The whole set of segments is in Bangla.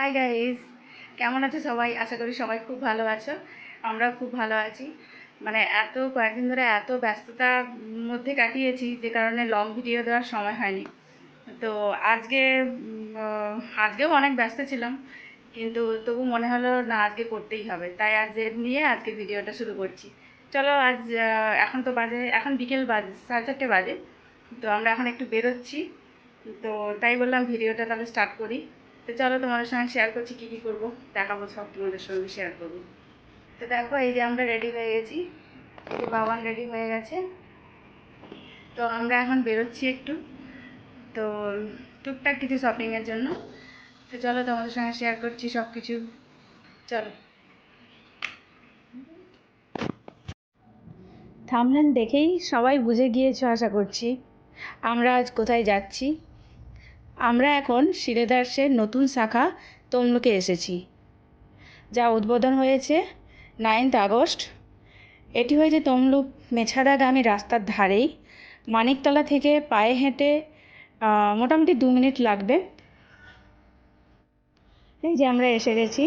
হাই গাইস, কেমন আছো সবাই? আশা করি সবাই খুব ভালো আছো। আমরা খুব ভালো আছি। মানে কয়েকদিন ধরে এত ব্যস্ততার মধ্যে কাটিয়েছি, যে কারণে লং ভিডিও দেওয়ার সময় হয়নি। তো আজকে আজকেও অনেক ব্যস্ত ছিলাম, কিন্তু তবু মনে হলো না, আজকে করতেই হবে। তাই নিয়ে আজকে ভিডিওটা শুরু করছি। চলো, এখন বিকেল বাজে 4:30 বাজে। তো আমরা এখন একটু বেরোচ্ছি। তো তাই বললাম ভিডিওটা তাহলে স্টার্ট করি। তো চলো, তোমাদের সঙ্গে শেয়ার করছি কী কী করবো, দেখাবো, সব তোমাদের সঙ্গে শেয়ার করবো। তো দেখো, এই যে আমরা রেডি হয়ে গেছি, এই যে বাবান রেডি হয়ে গেছে। তো আমরা এখন বেরোচ্ছি একটু, তো টুকটাক কিছু শপিংয়ের জন্য। তো চলো, তোমাদের সঙ্গে শেয়ার করছি সব কিছু। চলো। থাম্বনেল দেখেই সবাই বুঝে গিয়েছো আশা করছি আমরা আজ কোথায় যাচ্ছি। আমরা এখন শ্রীলেদার্সের নতুন শাখা তমলুকে এসেছি, যা উদ্বোধন হয়েছে 9th আগস্ট। এটি হয়েছে তমলুক মেছাদাগামী রাস্তার ধারেই। মানিকতলা থেকে পায়ে হেঁটে মোটামুটি 2 মিনিট লাগবে। এই যে আমরা এসে গেছি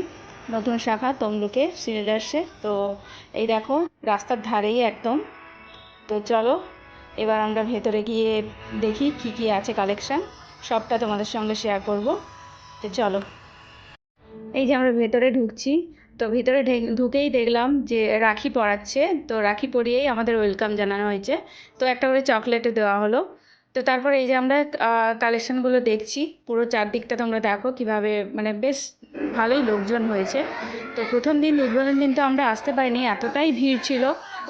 নতুন শাখা তমলুকে শ্রীলেদার্সে। তো এই দেখো, রাস্তার ধারেই একদম। তো চলো, এবার আমরা ভেতরে গিয়ে দেখি কি কি আছে কালেকশান, সবটা তোমাদের সঙ্গে শেয়ার করব। তো চলো, এই যে আমরা ভেতরে ঢুকছি। তো ভিতরে ঢুকেই দেখলাম যে রাখি পরাচ্ছে। তো রাখি পরিয়েই আমাদের ওয়েলকাম জানানো হয়েছে। তো একটা করে চকলেটও দেওয়া হলো। তো তারপরে এই যে আমরা কালেকশানগুলো দেখছি, পুরো চারদিকটা তোমরা দেখো কীভাবে, মানে বেশ ভালোই লোকজন হয়েছে। তো প্রথম দিন, উদ্বোধন দিন তো আমরা আসতে পারিনি, এতটাই ভিড় ছিল।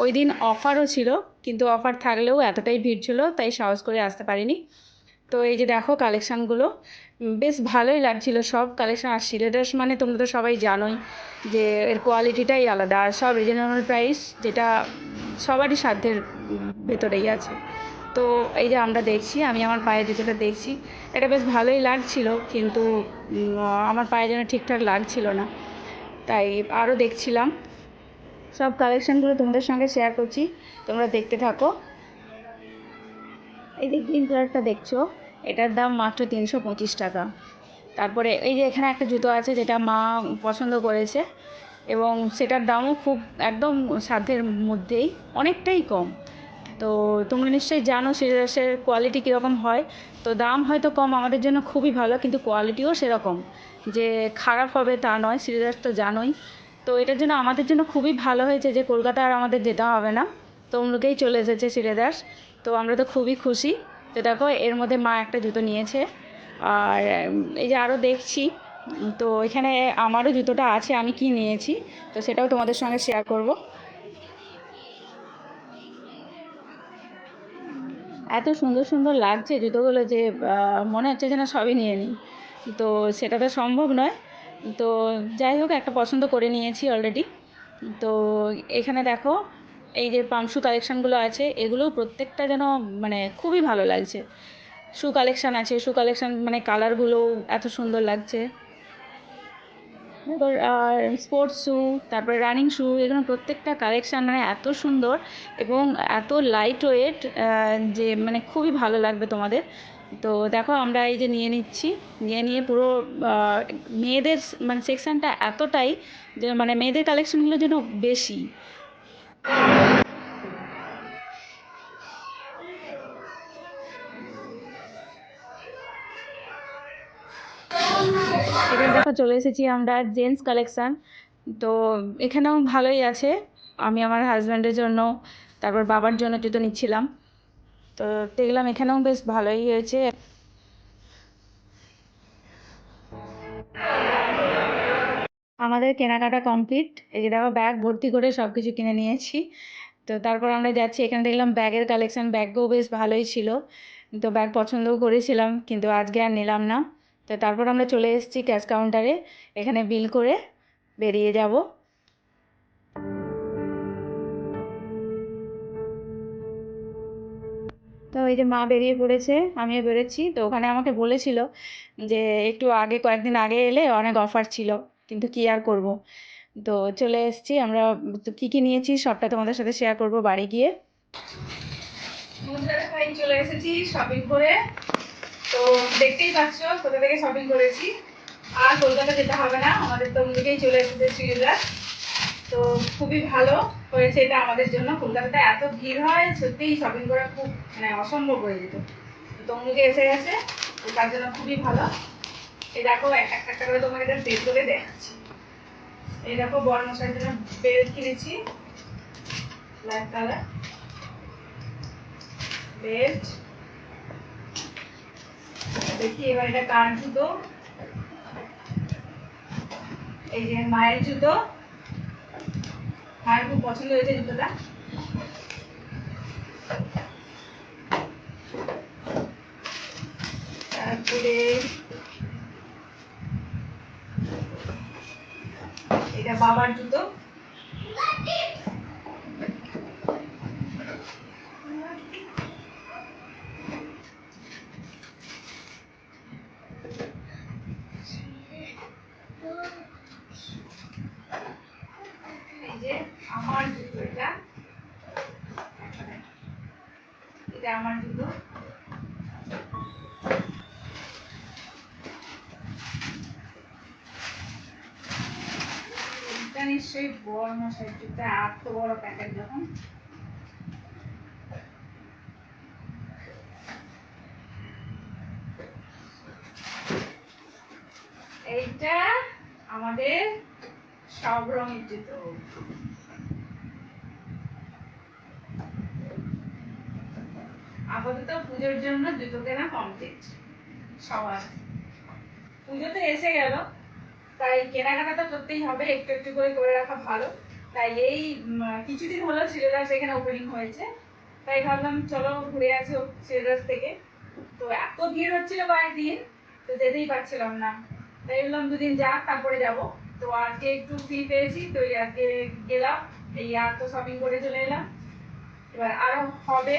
ওই দিন অফারও ছিল, কিন্তু অফার থাকলেও এতটাই ভিড় ছিল, তাই সাহস করে আসতে পারিনি। তো এই যে দেখো কালেকশানগুলো, বেশ ভালোই লাগছিল সব কালেকশান। আর শ্রীলেদার্স মানে তোমরা তো সবাই জানোই যে এর কোয়ালিটিটাই আলাদা, আর সব রিজনেবল প্রাইস, যেটা সবারই সাধ্যের ভেতরেই আছে। তো এই যে আমরা দেখছি, আমি আমার পায়ে জুতোটা দেখছি, এটা বেশ ভালোই লাগছিল, কিন্তু আমার পায়ে যেন ঠিকঠাক লাগছিল না, তাই আরও দেখছিলাম। সব কালেকশানগুলো তোমাদের সঙ্গে শেয়ার করছি, তোমরা দেখতে থাকো। এই যে গ্রিন কালারটা দেখছো, এটার দাম মাত্র 325 টাকা। তারপরে এই যে এখানে একটা জুতো আছে, যেটা মা পছন্দ করেছে, এবং সেটার দামও খুব একদম সাধ্যের মধ্যেই, অনেকটাই কম। তো তোমরা নিশ্চয়ই জানো শ্রীলেদার্সের কোয়ালিটি কীরকম হয়। তো দাম হয়তো কম, আমাদের জন্য খুবই ভালো, কিন্তু কোয়ালিটিও সেরকম যে খারাপ হবে তা নয়, শ্রীলেদার্স তো জানোই। তো এটার জন্য আমাদের জন্য খুবই ভালো হয়েছে যে কলকাতা আর আমাদের যেতে হবে না, তমলুকেই চলে এসেছে শ্রীলেদার্স। তো আমরা তো খুবই খুশি। তো দেখো, এর মধ্যে মা একটা জুতো নিয়েছে। আর এই যে আরও দেখছি, তো এখানে আমারও জুতোটা আছে, আমি কি নিয়েছি তো সেটাও তোমাদের সঙ্গে শেয়ার করব। এত সুন্দর সুন্দর লাগছে জুতোগুলো যে মনে হচ্ছে যেন সবই নিয়ে নিই। তো সেটা তো সম্ভব নয়। তো যাই হোক, একটা পছন্দ করে নিয়েছি অলরেডি। তো এখানে দেখো, এই যে পাম শু কালেকশানগুলো আছে, এগুলো প্রত্যেকটা যেন মানে খুবই ভালো লাগছে। শু কালেকশান আছে, শু কালেকশান মানে কালারগুলোও এত সুন্দর লাগছে। তারপর আর স্পোর্টস শ্যু, তারপরে রানিং শ্যু, এগুলো প্রত্যেকটা কালেকশান মানে এত সুন্দর এবং এত লাইট ওয়েট, যে মানে খুবই ভালো লাগবে তোমাদের। তো দেখো, আমরা এই যে নিয়ে পুরো মেয়েদের মানে সেকশানটা এতটাই, যে মানে মেয়েদের কালেকশানগুলো যেন বেশি। এবার দেখো, চলে এসেছি আমরা জেন্টস কালেকশান। তো এখানেও ভালোই আছে। আমি আমার হাজব্যান্ডের জন্য, তারপর বাবার জন্য জুতো নিচ্ছিলাম। তো দেখলাম এখানেও বেশ ভালোই হয়েছে। আমাদের কেনাকাটা কমপ্লিট। এই যে দেখো, ব্যাগ ভর্তি করে সব কিছু কিনে নিয়েছি। তো তারপর আমরা যাচ্ছি, এখানে দেখলাম ব্যাগের কালেকশান, ব্যাগও বেশ ভালোই ছিল। তো ব্যাগ পছন্দও করেছিলাম, কিন্তু আজকে আর নিলাম না। তো তারপর আমরা চলে এসেছি ক্যাশ কাউন্টারে, এখানে বিল করে বেরিয়ে যাব। তো এই যে মা বেরিয়ে পড়েছে, আমিও বেরোচ্ছি। তো ওখানে আমাকে বলেছিল যে একটু আগে, কয়েকদিন আগে এলে অনেক অফার ছিল, কিন্তু কি আর করব। তো চলে এসেছি আমরা। তো কী কী নিয়েছি সবটা তোমাদের সাথে শেয়ার করব বাড়ি গিয়ে। চলে এসেছি শপিং করে। তো দেখতেই পাচ্ছ কোথা থেকে শপিং করেছি। আর কলকাতা যেতে হবে না, আমাদের তমলুকেই চলে এসেছে শ্রীরাজ। তো খুবই ভালো হয়েছে এটা আমাদের জন্য। কলকাতাতে এত ভিড় হয়, সত্যিই শপিং করা খুব মানে অসম্ভব হয়ে যেত। তো তমলুকে এসে গেছে, তো তার জন্য খুবই ভালো। এই দেখো একটা করে তোমাকে এটা বের করে দেখাচ্ছি। এই দেখো বড় মশাইয়ের জন্য বেল্ট কিনেছি, ব্ল্যাক কালার বেল্ট। দেখি এবার এটা কার জুতো, এই যে মায়ের জুতো, মায়ের খুব পছন্দ হয়েছে জুতোটা। তারপরে এটা বাবার জুতো, এই যে আমার জুতো, এটা এটা আমার জুতো। এটা নিশ্চয়ই বড় মশাইয়ের জুতো, এত বড় প্যাকেট যখন। এইটা আমাদের সব রঙের জুতো। আপাতত পুজোর জন্য জুতো কেনা কমপ্লিট সবার। পুজো তো এসে গেল, তাই কেনাকাটা তো করতেই হবে, একটু একটু করে করে রাখা ভালো। তাই এই কিছুদিন হলো শ্রীরাজ এখানে ওপেনিং হয়েছে, তাই ভাবলাম চলো ঘুরে আসি শ্রীরাজ থেকে। তো এত ভিড় হচ্ছিল কয়েকদিন, তো যেতেই পারছিলাম না। তাই বললাম দুদিন যাক তারপরে যাব। তো আজকে একটু ফ্রি পেয়েছি, তো আজকে গেলাম। এই আর তো শপিং করে চলে এলাম। এবার আরো হবে,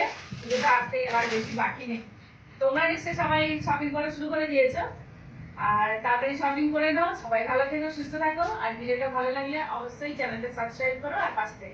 যেটা আসতে আর বেশি বাকি নেই। তোমরা নিশ্চয়ই সবাই শপিং করা শুরু করে দিয়েছো, আর তাড়াতাড়ি শপিং করে নাও। সবাই ভালো থেকো, সুস্থ থাকো। আর ভিডিওটা ভালো লাগলে অবশ্যই চ্যানেলটা সাবস্ক্রাইব করো আর পাশে